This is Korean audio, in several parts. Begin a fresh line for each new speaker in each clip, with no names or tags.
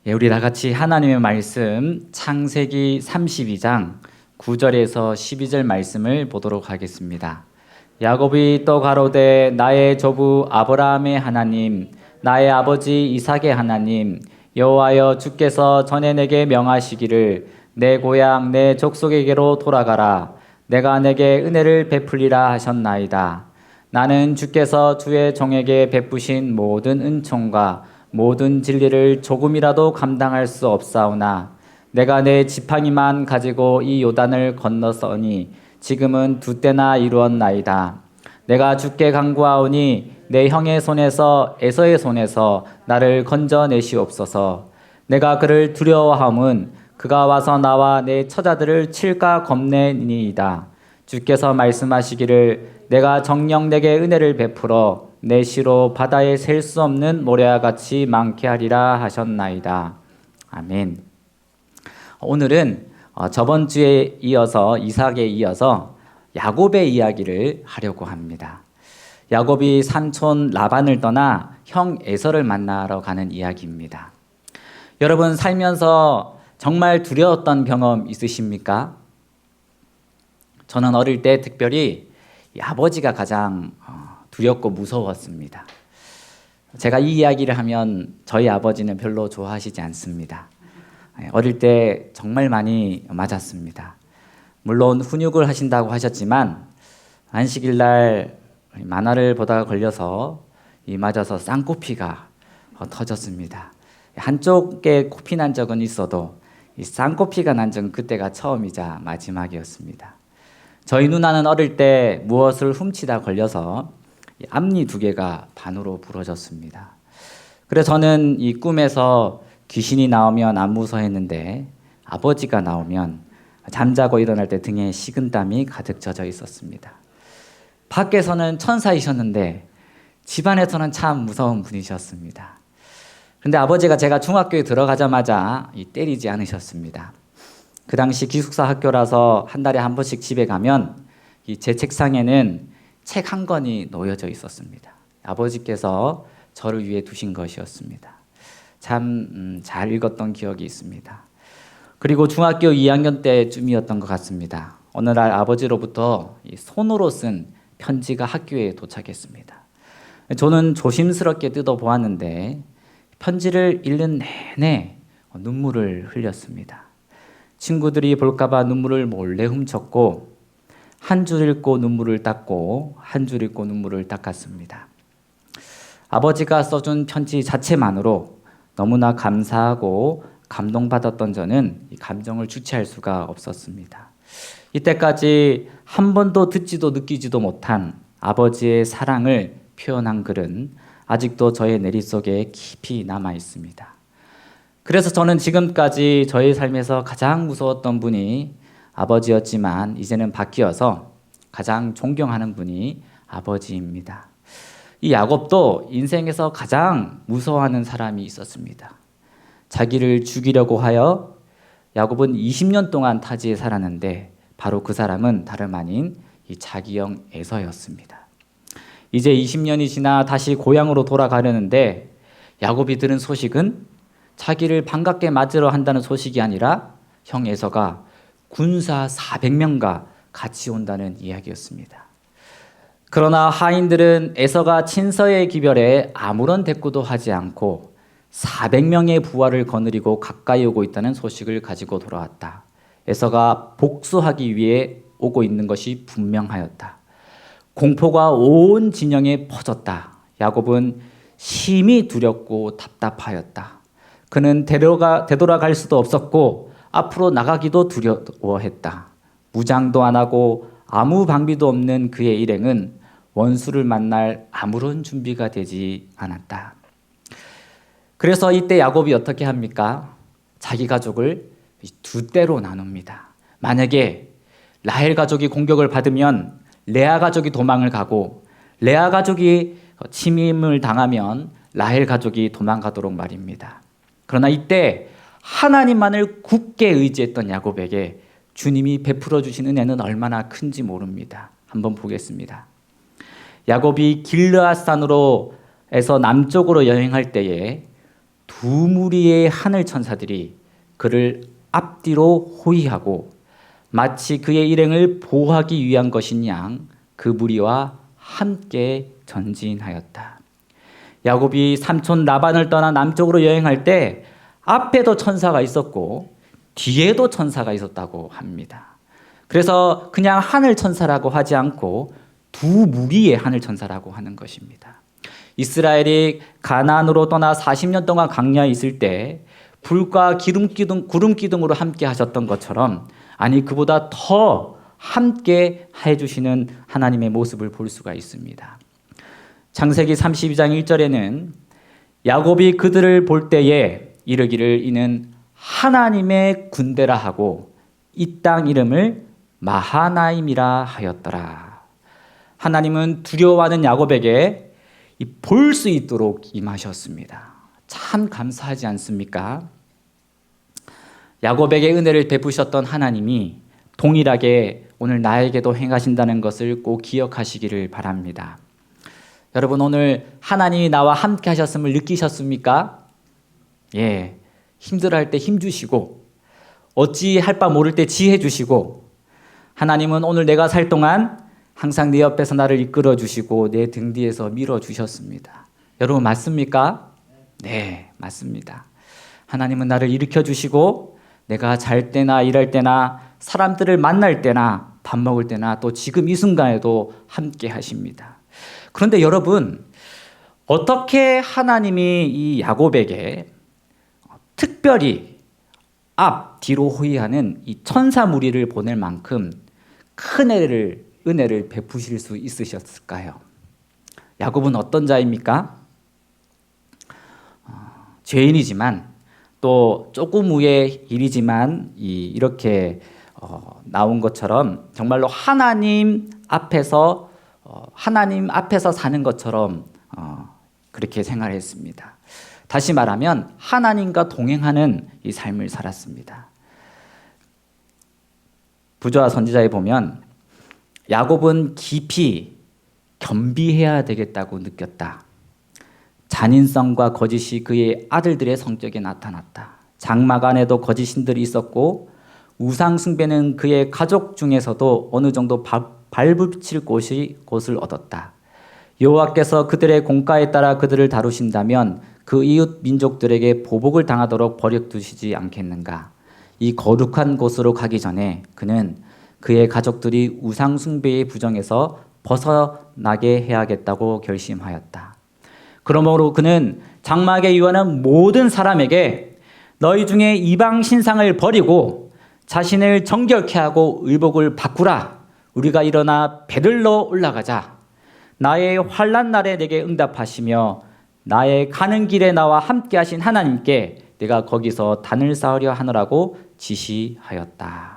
예, 우리 다 같이 하나님의 말씀 창세기 32장 9절에서 12절 말씀을 보도록 하겠습니다. 야곱이 또 가로되 나의 조부 아브라함의 하나님, 나의 아버지 이삭의 하나님, 여호와여 주께서 전에 내게 명하시기를 내 고향 내 족속에게로 돌아가라. 내가 내게 은혜를 베풀리라 하셨나이다. 나는 주께서 주의 종에게 베푸신 모든 은총과 모든 진리를 조금이라도 감당할 수 없사오나 내가 내 지팡이만 가지고 이 요단을 건넜으니 지금은 두 때나 이루었나이다. 내가 주께 간구하오니 내 형의 손에서 에서의 손에서 나를 건져내시옵소서. 내가 그를 두려워함은 그가 와서 나와 내 처자들을 칠까 겁내니이다. 주께서 말씀하시기를 내가 정녕 내게 은혜를 베풀어 내 시로 바다에 셀 수 없는 모래와 같이 많게 하리라 하셨나이다. 아멘. 오늘은 저번 주에 이어서 이삭에 이어서 야곱의 이야기를 하려고 합니다. 야곱이 삼촌 라반을 떠나 형 에서를 만나러 가는 이야기입니다. 여러분 살면서 정말 두려웠던 경험 있으십니까? 저는 어릴 때 특별히 아버지가 가장 두렵고 무서웠습니다. 제가 이 이야기를 하면 저희 아버지는 별로 좋아하시지 않습니다. 어릴 때 정말 많이 맞았습니다. 물론 훈육을 하신다고 하셨지만 안식일 날 만화를 보다가 걸려서 맞아서 쌍코피가 터졌습니다. 한쪽에 코피 난 적은 있어도 이 쌍코피가 난 적은 그때가 처음이자 마지막이었습니다. 저희 누나는 어릴 때 무엇을 훔치다 걸려서 앞니 두 개가 반으로 부러졌습니다. 그래서 저는 이 꿈에서 귀신이 나오면 안 무서워했는데 아버지가 나오면 잠자고 일어날 때 등에 식은땀이 가득 젖어 있었습니다. 밖에서는 천사이셨는데 집안에서는 참 무서운 분이셨습니다. 그런데 아버지가 제가 중학교에 들어가자마자 때리지 않으셨습니다. 그 당시 기숙사 학교라서 한 달에 한 번씩 집에 가면 제 책상에는 책 한 권이 놓여져 있었습니다. 아버지께서 저를 위해 두신 것이었습니다. 참 잘 읽었던 기억이 있습니다. 그리고 중학교 2학년 때쯤이었던 것 같습니다. 어느 날 아버지로부터 손으로 쓴 편지가 학교에 도착했습니다. 저는 조심스럽게 뜯어보았는데 편지를 읽는 내내 눈물을 흘렸습니다. 친구들이 볼까봐 눈물을 몰래 훔쳤고 한 줄 읽고 눈물을 닦고 한 줄 읽고 눈물을 닦았습니다. 아버지가 써준 편지 자체만으로 너무나 감사하고 감동받았던 저는 이 감정을 주체할 수가 없었습니다. 이때까지 한 번도 듣지도 느끼지도 못한 아버지의 사랑을 표현한 글은 아직도 저의 내리 속에 깊이 남아 있습니다. 그래서 저는 지금까지 저의 삶에서 가장 무서웠던 분이 아버지였지만 이제는 바뀌어서 가장 존경하는 분이 아버지입니다. 이 야곱도 인생에서 가장 무서워하는 사람이 있었습니다. 자기를 죽이려고 하여 야곱은 20년 동안 타지에 살았는데 바로 그 사람은 다름 아닌 이 자기 형 에서였습니다. 이제 20년이 지나 다시 고향으로 돌아가려는데 야곱이 들은 소식은 자기를 반갑게 맞으러 한다는 소식이 아니라 형 에서가 군사 400명과 같이 온다는 이야기였습니다. 그러나 하인들은 에서가 친서의 기별에 아무런 대꾸도 하지 않고 400명의 부하를 거느리고 가까이 오고 있다는 소식을 가지고 돌아왔다. 에서가 복수하기 위해 오고 있는 것이 분명하였다. 공포가 온 진영에 퍼졌다. 야곱은 심히 두렵고 답답하였다. 그는 되돌아갈 수도 없었고 앞으로 나가기도 두려워했다. 무장도 안 하고 아무 방비도 없는 그의 일행은 원수를 만날 아무런 준비가 되지 않았다. 그래서 이때 야곱이 어떻게 합니까? 자기 가족을 두 때로 나눕니다. 만약에 라헬 가족이 공격을 받으면 레아 가족이 도망을 가고 레아 가족이 침입을 당하면 라헬 가족이 도망가도록 말입니다. 그러나 이때 하나님만을 굳게 의지했던 야곱에게 주님이 베풀어 주신 은혜는 얼마나 큰지 모릅니다. 한번 보겠습니다. 야곱이 길르앗산으로 에서 남쪽으로 여행할 때에 두 무리의 하늘 천사들이 그를 앞뒤로 호위하고 마치 그의 일행을 보호하기 위한 것인 양 그 무리와 함께 전진하였다. 야곱이 삼촌 라반을 떠나 남쪽으로 여행할 때 앞에도 천사가 있었고 뒤에도 천사가 있었다고 합니다. 그래서 그냥 하늘 천사라고 하지 않고 두 무리의 하늘 천사라고 하는 것입니다. 이스라엘이 가나안으로 떠나 40년 동안 광야에 있을 때 불과 구름 기둥으로 함께 하셨던 것처럼, 아니 그보다 더 함께 해주시는 하나님의 모습을 볼 수가 있습니다. 창세기 32장 1절에는 야곱이 그들을 볼 때에 이르기를 이는 하나님의 군대라 하고 이 땅 이름을 마하나임이라 하였더라. 하나님은 두려워하는 야곱에게 볼 수 있도록 임하셨습니다. 참 감사하지 않습니까? 야곱에게 은혜를 베푸셨던 하나님이 동일하게 오늘 나에게도 행하신다는 것을 꼭 기억하시기를 바랍니다. 여러분, 오늘 하나님이 나와 함께 하셨음을 느끼셨습니까? 예, 힘들어할 때 힘주시고 어찌할 바 모를 때 지혜 주시고, 하나님은 오늘 내가 살 동안 항상 내 옆에서 나를 이끌어 주시고 내 등 뒤에서 밀어 주셨습니다. 여러분 맞습니까? 네, 맞습니다. 하나님은 나를 일으켜 주시고 내가 잘 때나 일할 때나 사람들을 만날 때나 밥 먹을 때나 또 지금 이 순간에도 함께 하십니다. 그런데 여러분, 어떻게 하나님이 이 야곱에게 특별히 앞, 뒤로 호위하는 이 천사 무리를 보낼 만큼 큰 은혜를 베푸실 수 있으셨을까요? 야곱은 어떤 자입니까? 죄인이지만 또 조금 후의 일이지만 이렇게 나온 것처럼 정말로 하나님 앞에서 사는 것처럼 그렇게 생활했습니다. 다시 말하면 하나님과 동행하는 이 삶을 살았습니다. 부조와 선지자에 보면 야곱은 깊이 겸비해야 되겠다고 느꼈다. 잔인성과 거짓이 그의 아들들의 성격에 나타났다. 장막 안에도 거짓신들이 있었고 우상 숭배는 그의 가족 중에서도 어느 정도 발붙일 곳을 얻었다. 여호와께서 그들의 공가에 따라 그들을 다루신다면 그 이웃 민족들에게 보복을 당하도록 버려두시지 않겠는가. 이 거룩한 곳으로 가기 전에 그는 그의 가족들이 우상 숭배의 부정에서 벗어나게 해야겠다고 결심하였다. 그러므로 그는 장막에 유하는 모든 사람에게 너희 중에 이방 신상을 버리고 자신을 정결케 하고 의복을 바꾸라. 우리가 일어나 베들로 올라가자. 나의 환난 날에 내게 응답하시며 나의 가는 길에 나와 함께 하신 하나님께 내가 거기서 단을 쌓으려 하느라고 지시하였다.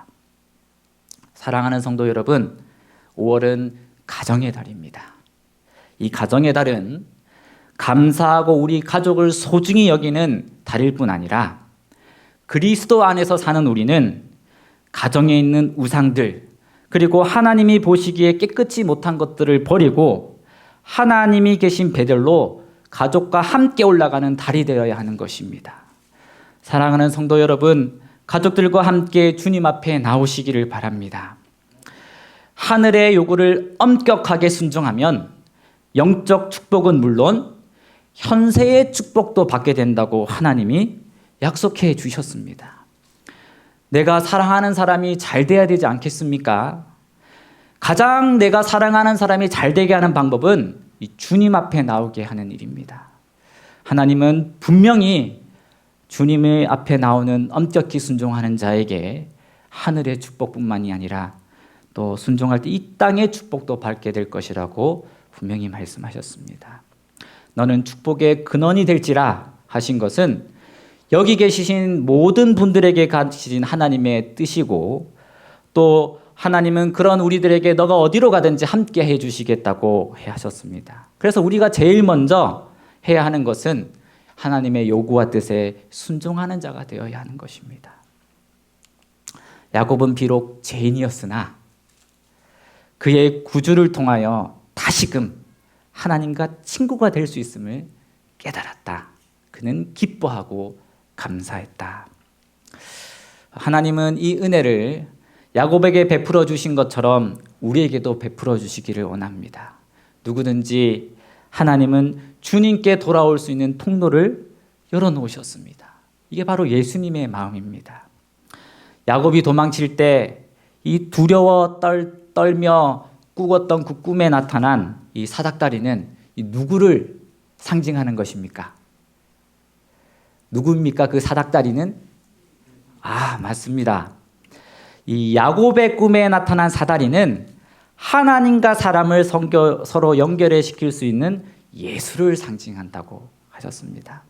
사랑하는 성도 여러분, 5월은 가정의 달입니다. 이 가정의 달은 감사하고 우리 가족을 소중히 여기는 달일 뿐 아니라 그리스도 안에서 사는 우리는 가정에 있는 우상들, 그리고 하나님이 보시기에 깨끗이 못한 것들을 버리고 하나님이 계신 베들로 가족과 함께 올라가는 달이 되어야 하는 것입니다. 사랑하는 성도 여러분, 가족들과 함께 주님 앞에 나오시기를 바랍니다. 하늘의 요구를 엄격하게 순종하면 영적 축복은 물론 현세의 축복도 받게 된다고 하나님이 약속해 주셨습니다. 내가 사랑하는 사람이 잘 돼야 되지 않겠습니까? 가장 내가 사랑하는 사람이 잘 되게 하는 방법은 이 주님 앞에 나오게 하는 일입니다. 하나님은 분명히 주님의 앞에 나오는 엄격히 순종하는 자에게 하늘의 축복뿐만이 아니라 또 순종할 때 이 땅의 축복도 받게 될 것이라고 분명히 말씀하셨습니다. 너는 축복의 근원이 될지라 하신 것은 여기 계시신 모든 분들에게 가지신 하나님의 뜻이고, 또 하나님은 그런 우리들에게 너가 어디로 가든지 함께 해주시겠다고 하셨습니다. 그래서 우리가 제일 먼저 해야 하는 것은 하나님의 요구와 뜻에 순종하는 자가 되어야 하는 것입니다. 야곱은 비록 죄인이었으나 그의 구주를 통하여 다시금 하나님과 친구가 될 수 있음을 깨달았다. 그는 기뻐하고 감사했다. 하나님은 이 은혜를 야곱에게 베풀어 주신 것처럼 우리에게도 베풀어 주시기를 원합니다. 누구든지 하나님은 주님께 돌아올 수 있는 통로를 열어놓으셨습니다. 이게 바로 예수님의 마음입니다. 야곱이 도망칠 때 이 두려워 떨며 꾸었던 그 꿈에 나타난 이 사닥다리는 이 누구를 상징하는 것입니까? 누구입니까? 그 사닥다리는? 맞습니다. 이 야곱의 꿈에 나타난 사다리는 하나님과 사람을 서로 연결해 시킬 수 있는 예수를 상징한다고 하셨습니다.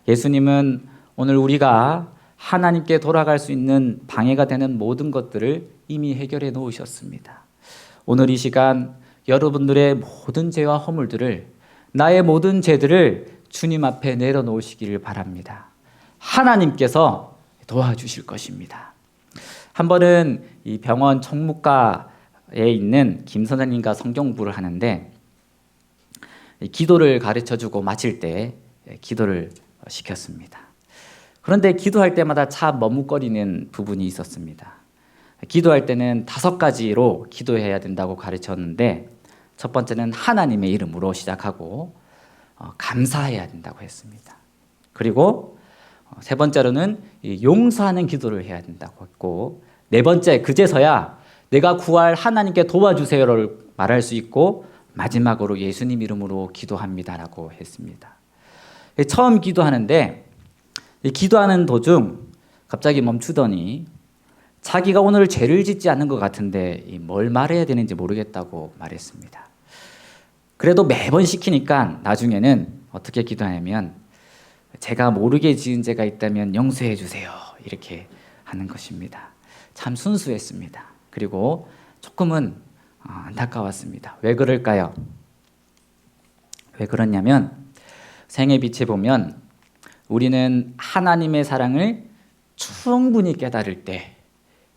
예수님은 오늘 우리가 하나님께 돌아갈 수 있는 방해가 되는 모든 것들을 이미 해결해 놓으셨습니다. 오늘 이 시간 여러분들의 모든 죄와 허물들을, 나의 모든 죄들을 주님 앞에 내려놓으시기를 바랍니다. 하나님께서 도와주실 것입니다. 한 번은 이 병원 총무과에 있는 김 선생님과 성경 공부를 하는데 기도를 가르쳐주고 마칠 때 기도를 시켰습니다. 그런데 기도할 때마다 참 머뭇거리는 부분이 있었습니다. 기도할 때는 5가지로 기도해야 된다고 가르쳤는데 첫 번째는 하나님의 이름으로 시작하고 감사해야 된다고 했습니다. 그리고 세 번째로는 용서하는 기도를 해야 된다고 했고, 네 번째 그제서야 내가 구할 하나님께 도와주세요를 말할 수 있고, 마지막으로 예수님 이름으로 기도합니다라고 했습니다. 처음 기도하는데 기도하는 도중 갑자기 멈추더니 자기가 오늘 죄를 짓지 않은 것 같은데 뭘 말해야 되는지 모르겠다고 말했습니다. 그래도 매번 시키니까 나중에는 어떻게 기도하냐면 제가 모르게 지은 죄가 있다면 용서해 주세요 이렇게 하는 것입니다. 참 순수했습니다. 그리고 조금은 안타까웠습니다. 왜 그럴까요? 왜 그러냐면 생애 빛에 보면 우리는 하나님의 사랑을 충분히 깨달을 때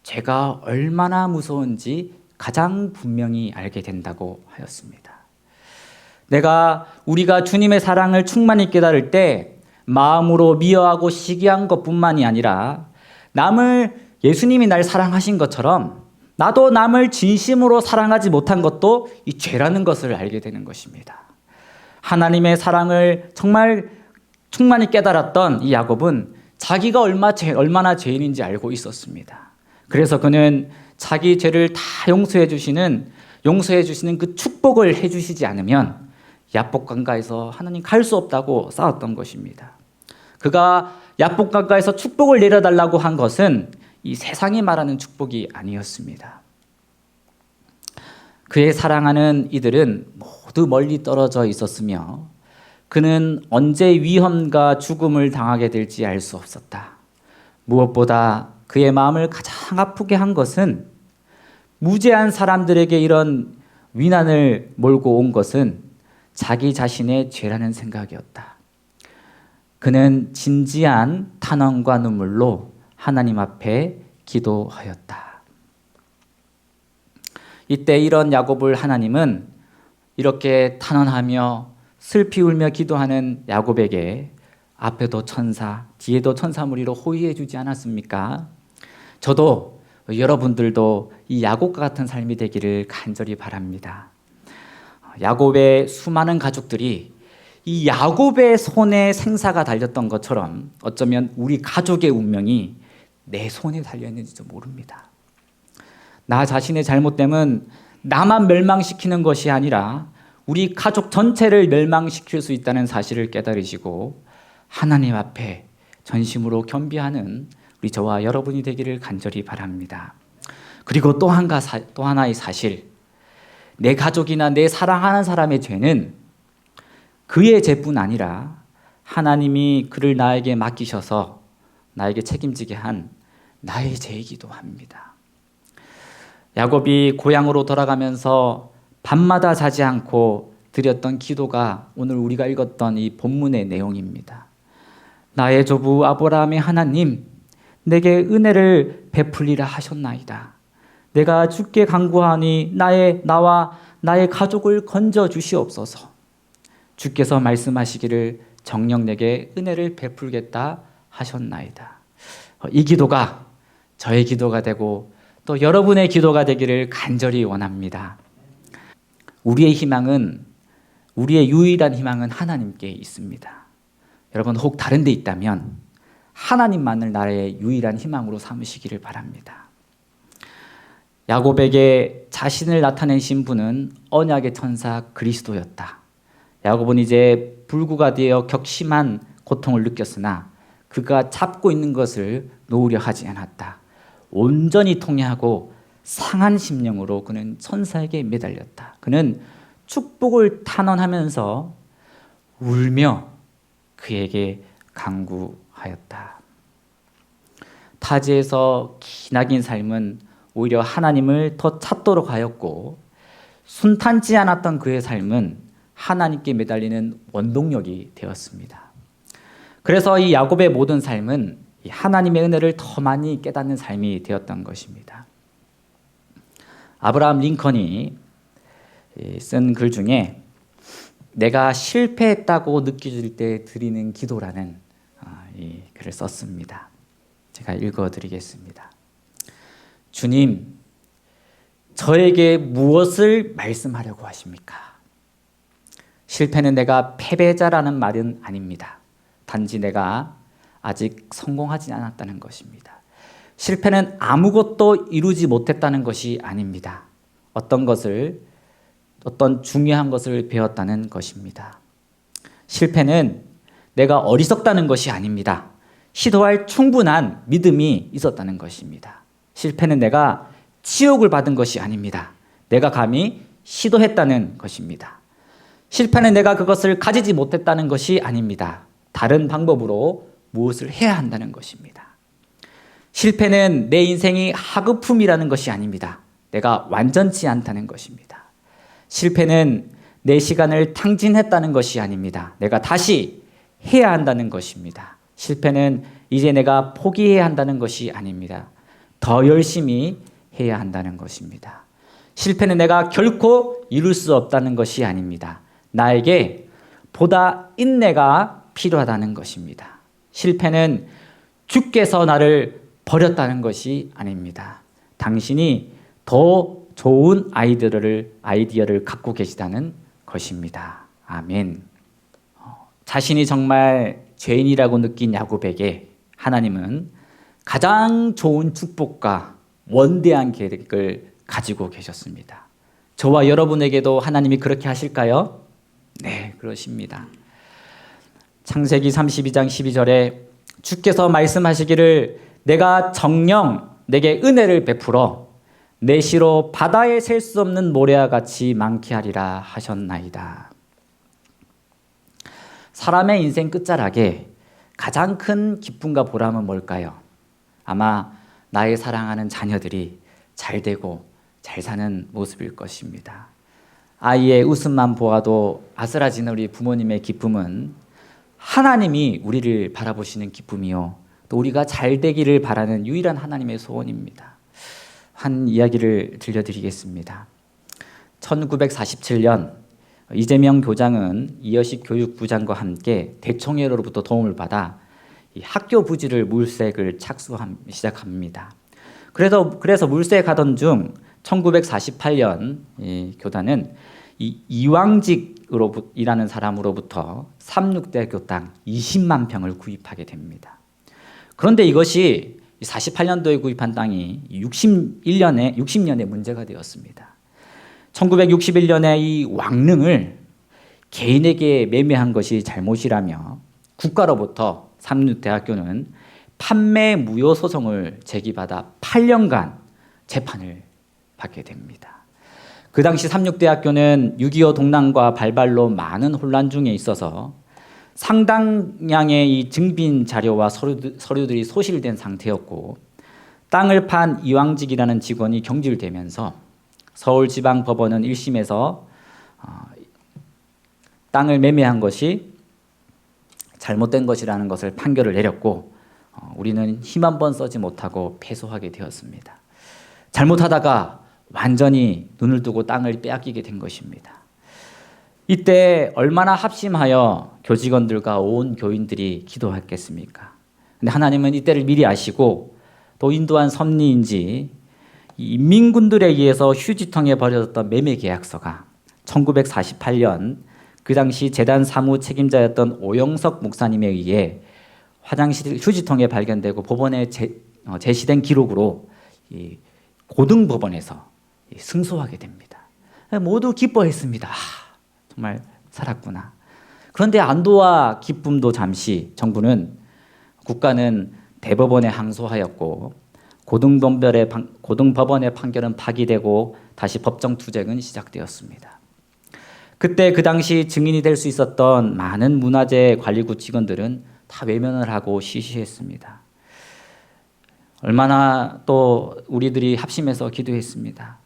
죄가 얼마나 무서운지 가장 분명히 알게 된다고 하였습니다. 우리가 주님의 사랑을 충만히 깨달을 때 마음으로 미워하고 시기한 것뿐만이 아니라 예수님이 날 사랑하신 것처럼 나도 남을 진심으로 사랑하지 못한 것도 이 죄라는 것을 알게 되는 것입니다. 하나님의 사랑을 정말 충만히 깨달았던 이 야곱은 자기가 얼마나 죄인인지 알고 있었습니다. 그래서 그는 자기 죄를 다 용서해 주시는 그 축복을 해주시지 않으면 야복강가에서 하나님 갈 수 없다고 싸웠던 것입니다. 그가 야복강가에서 축복을 내려달라고 한 것은 이 세상이 말하는 축복이 아니었습니다. 그의 사랑하는 이들은 모두 멀리 떨어져 있었으며 그는 언제 위험과 죽음을 당하게 될지 알 수 없었다. 무엇보다 그의 마음을 가장 아프게 한 것은 무죄한 사람들에게 이런 위난을 몰고 온 것은 자기 자신의 죄라는 생각이었다. 그는 진지한 탄원과 눈물로 하나님 앞에 기도하였다. 이때 이런 야곱을 하나님은 이렇게 탄원하며 슬피 울며 기도하는 야곱에게 앞에도 천사, 뒤에도 천사무리로 호위해 주지 않았습니까? 저도 여러분들도 이 야곱과 같은 삶이 되기를 간절히 바랍니다. 야곱의 수많은 가족들이 이 야곱의 손에 생사가 달렸던 것처럼 어쩌면 우리 가족의 운명이 내 손에 달려있는지도 모릅니다. 나 자신의 잘못됨은 나만 멸망시키는 것이 아니라 우리 가족 전체를 멸망시킬 수 있다는 사실을 깨달으시고 하나님 앞에 전심으로 겸비하는 우리 저와 여러분이 되기를 간절히 바랍니다. 그리고 또 하나의 사실, 내 가족이나 내 사랑하는 사람의 죄는 그의 죄뿐 아니라 하나님이 그를 나에게 맡기셔서 나에게 책임지게 한 나의 죄이기도 합니다. 야곱이 고향으로 돌아가면서 밤마다 자지 않고 드렸던 기도가 오늘 우리가 읽었던 이 본문의 내용입니다. 나의 조부 아브라함의 하나님, 내게 은혜를 베풀리라 하셨나이다. 내가 주께 간구하니 나와 나의 가족을 건져 주시옵소서. 주께서 말씀하시기를 정녕 내게 은혜를 베풀겠다 하셨나이다. 이 기도가 저의 기도가 되고 또 여러분의 기도가 되기를 간절히 원합니다. 우리의 희망은, 우리의 유일한 희망은 하나님께 있습니다. 여러분 혹 다른 데 있다면 하나님만을 나의 유일한 희망으로 삼으시기를 바랍니다. 야곱에게 자신을 나타내신 분은 언약의 천사 그리스도였다. 야곱은 이제 불구가 되어 격심한 고통을 느꼈으나 그가 잡고 있는 것을 놓으려 하지 않았다. 온전히 통회하고 상한 심령으로 그는 천사에게 매달렸다. 그는 축복을 탄원하면서 울며 그에게 간구하였다. 타지에서 기나긴 삶은 오히려 하나님을 더 찾도록 하였고, 순탄치 않았던 그의 삶은 하나님께 매달리는 원동력이 되었습니다. 그래서 이 야곱의 모든 삶은 하나님의 은혜를 더 많이 깨닫는 삶이 되었던 것입니다. 아브라함 링컨이 쓴 글 중에 내가 실패했다고 느껴질 때 드리는 기도라는 이 글을 썼습니다. 제가 읽어드리겠습니다. 주님, 저에게 무엇을 말씀하려고 하십니까? 실패는 내가 패배자라는 말은 아닙니다. 단지 내가 아직 성공하지 않았다는 것입니다. 실패는 아무것도 이루지 못했다는 것이 아닙니다. 어떤 중요한 것을 배웠다는 것입니다. 실패는 내가 어리석다는 것이 아닙니다. 시도할 충분한 믿음이 있었다는 것입니다. 실패는 내가 치욕을 받은 것이 아닙니다. 내가 감히 시도했다는 것입니다. 실패는 내가 그것을 가지지 못했다는 것이 아닙니다. 다른 방법으로 무엇을 해야 한다는 것입니다. 실패는 내 인생이 하급품이라는 것이 아닙니다. 내가 완전치 않다는 것입니다. 실패는 내 시간을 탕진했다는 것이 아닙니다. 내가 다시 해야 한다는 것입니다. 실패는 이제 내가 포기해야 한다는 것이 아닙니다. 더 열심히 해야 한다는 것입니다. 실패는 내가 결코 이룰 수 없다는 것이 아닙니다. 나에게 보다 인내가 필요하다는 것입니다. 실패는 주께서 나를 버렸다는 것이 아닙니다. 당신이 더 좋은 아이디어를 갖고 계시다는 것입니다. 아멘. 자신이 정말 죄인이라고 느낀 야곱에게 하나님은 가장 좋은 축복과 원대한 계획을 가지고 계셨습니다. 저와 여러분에게도 하나님이 그렇게 하실까요? 네, 그러십니다. 창세기 32장 12절에 주께서 말씀하시기를 내가 정녕 내게 은혜를 베풀어 내 시로 바다에 셀 수 없는 모래와 같이 많게 하리라 하셨나이다. 사람의 인생 끝자락에 가장 큰 기쁨과 보람은 뭘까요? 아마 나의 사랑하는 자녀들이 잘 되고 잘 사는 모습일 것입니다. 아이의 웃음만 보아도 아슬아지는 우리 부모님의 기쁨은 하나님이 우리를 바라보시는 기쁨이요, 또 우리가 잘 되기를 바라는 유일한 하나님의 소원입니다. 한 이야기를 들려드리겠습니다. 1947년 이재명 교장은 이여식 교육부장과 함께 대청회로부터 도움을 받아 이 학교 부지를 물색을 시작합니다. 그래서 물색에 가던 중 1948년 이 교단은 이 이왕직이라는 사람으로부터 삼육대학교 땅 20만 평을 구입하게 됩니다. 그런데 이것이 48년도에 구입한 땅이 60년에 문제가 되었습니다. 1961년에 이 왕릉을 개인에게 매매한 것이 잘못이라며 국가로부터 삼육대학교는 판매 무효 소송을 제기받아 8년간 재판을 받게 됩니다. 그 당시 삼육대학교는 6.25 동란과 발발로 많은 혼란 중에 있어서 상당량의 이 증빙 자료와 서류들이 소실된 상태였고, 땅을 판 이왕직이라는 직원이 경질되면서 서울지방법원은 1심에서 땅을 매매한 것이 잘못된 것이라는 것을 판결을 내렸고, 우리는 힘 한 번 써지 못하고 패소하게 되었습니다. 잘못하다가 완전히 눈을 뜨고 땅을 빼앗기게 된 것입니다. 이때 얼마나 합심하여 교직원들과 온 교인들이 기도했겠습니까? 근데 하나님은 이때를 미리 아시고 또 인도한 섭리인지 이 인민군들에 의해서 휴지통에 버려졌던 매매 계약서가 1948년 그 당시 재단 사무 책임자였던 오영석 목사님에 의해 화장실 휴지통에 발견되고 법원에 제시된 기록으로 이 고등법원에서 승소하게 됩니다. 모두 기뻐했습니다. 정말 살았구나. 그런데 안도와 기쁨도 잠시 국가는 대법원에 항소하였고 고등법원의 판결은 파기되고 다시 법정 투쟁은 시작되었습니다. 그때 그 당시 증인이 될 수 있었던 많은 문화재 관리구 직원들은 다 외면을 하고 시시했습니다. 얼마나 또 우리들이 합심해서 기도했습니다.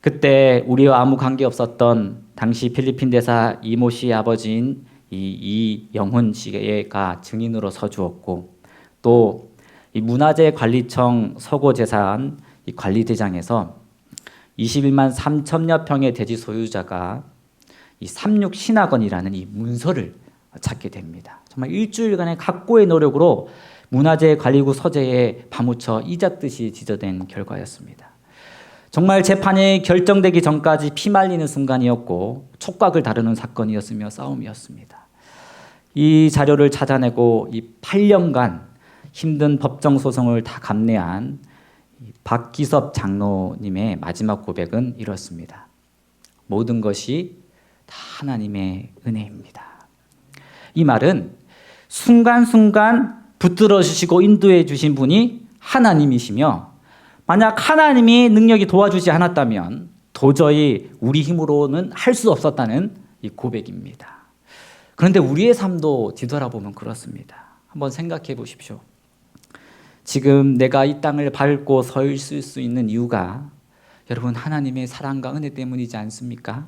그때 우리와 아무 관계 없었던 당시 필리핀 대사 이모 씨의 아버지인 이영훈 씨가 증인으로 서주었고 또 이 문화재관리청 서고재산 이 관리대장에서 21만 3천여 평의 대지 소유자가 이 삼육신학원이라는 이 문서를 찾게 됩니다. 정말 일주일간의 각고의 노력으로 문화재관리구 서재에 파묻혀 이잡듯이 지저댄 결과였습니다. 정말 재판이 결정되기 전까지 피말리는 순간이었고 촉각을 다루는 사건이었으며 싸움이었습니다. 이 자료를 찾아내고 이 8년간 힘든 법정 소송을 다 감내한 박기섭 장로님의 마지막 고백은 이렇습니다. 모든 것이 다 하나님의 은혜입니다. 이 말은 순간순간 붙들어 주시고 인도해 주신 분이 하나님이시며 만약 하나님이 능력이 도와주지 않았다면 도저히 우리 힘으로는 할 수 없었다는 이 고백입니다. 그런데 우리의 삶도 뒤돌아보면 그렇습니다. 한번 생각해 보십시오. 지금 내가 이 땅을 밟고 서 있을 수 있는 이유가 여러분 하나님의 사랑과 은혜 때문이지 않습니까?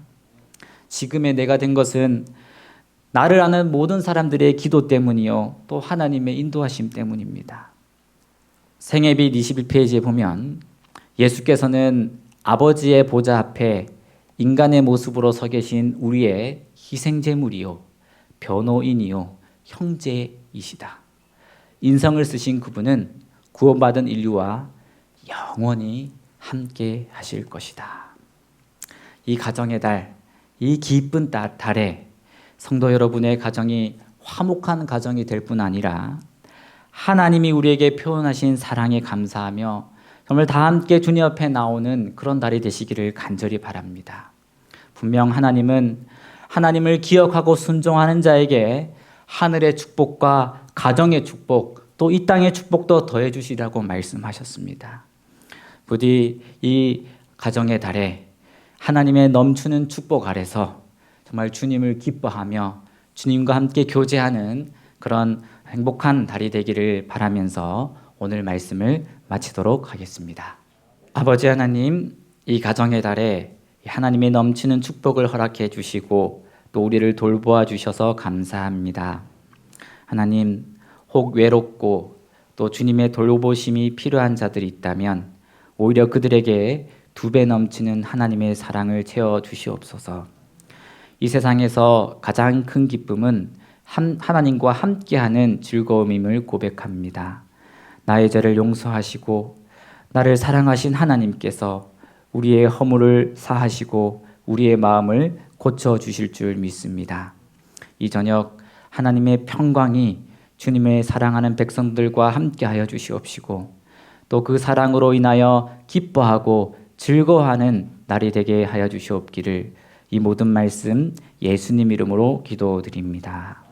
지금의 내가 된 것은 나를 아는 모든 사람들의 기도 때문이요 또 하나님의 인도하심 때문입니다. 생애빛 21페이지에 보면 예수께서는 아버지의 보좌 앞에 인간의 모습으로 서 계신 우리의 희생제물이요 변호인이요 형제이시다. 인성을 쓰신 그분은 구원받은 인류와 영원히 함께 하실 것이다. 이 가정의 달, 이 기쁜 달에 성도 여러분의 가정이 화목한 가정이 될 뿐 아니라 하나님이 우리에게 표현하신 사랑에 감사하며 정말 다 함께 주님 앞에 나오는 그런 달이 되시기를 간절히 바랍니다. 분명 하나님은 하나님을 기억하고 순종하는 자에게 하늘의 축복과 가정의 축복 또 이 땅의 축복도 더해 주시라고 말씀하셨습니다. 부디 이 가정의 달에 하나님의 넘치는 축복 아래서 정말 주님을 기뻐하며 주님과 함께 교제하는 그런 행복한 달이 되기를 바라면서 오늘 말씀을 마치도록 하겠습니다. 아버지 하나님, 이 가정의 달에 하나님의 넘치는 축복을 허락해 주시고 또 우리를 돌보아 주셔서 감사합니다. 하나님, 혹 외롭고 또 주님의 돌보심이 필요한 자들이 있다면 오히려 그들에게 2배 넘치는 하나님의 사랑을 채워 주시옵소서. 이 세상에서 가장 큰 기쁨은 하나님과 함께하는 즐거움임을 고백합니다. 나의 죄를 용서하시고 나를 사랑하신 하나님께서 우리의 허물을 사하시고 우리의 마음을 고쳐주실 줄 믿습니다. 이 저녁 하나님의 평강이 주님의 사랑하는 백성들과 함께하여 주시옵시고 또 그 사랑으로 인하여 기뻐하고 즐거워하는 날이 되게 하여 주시옵기를 이 모든 말씀 예수님 이름으로 기도드립니다.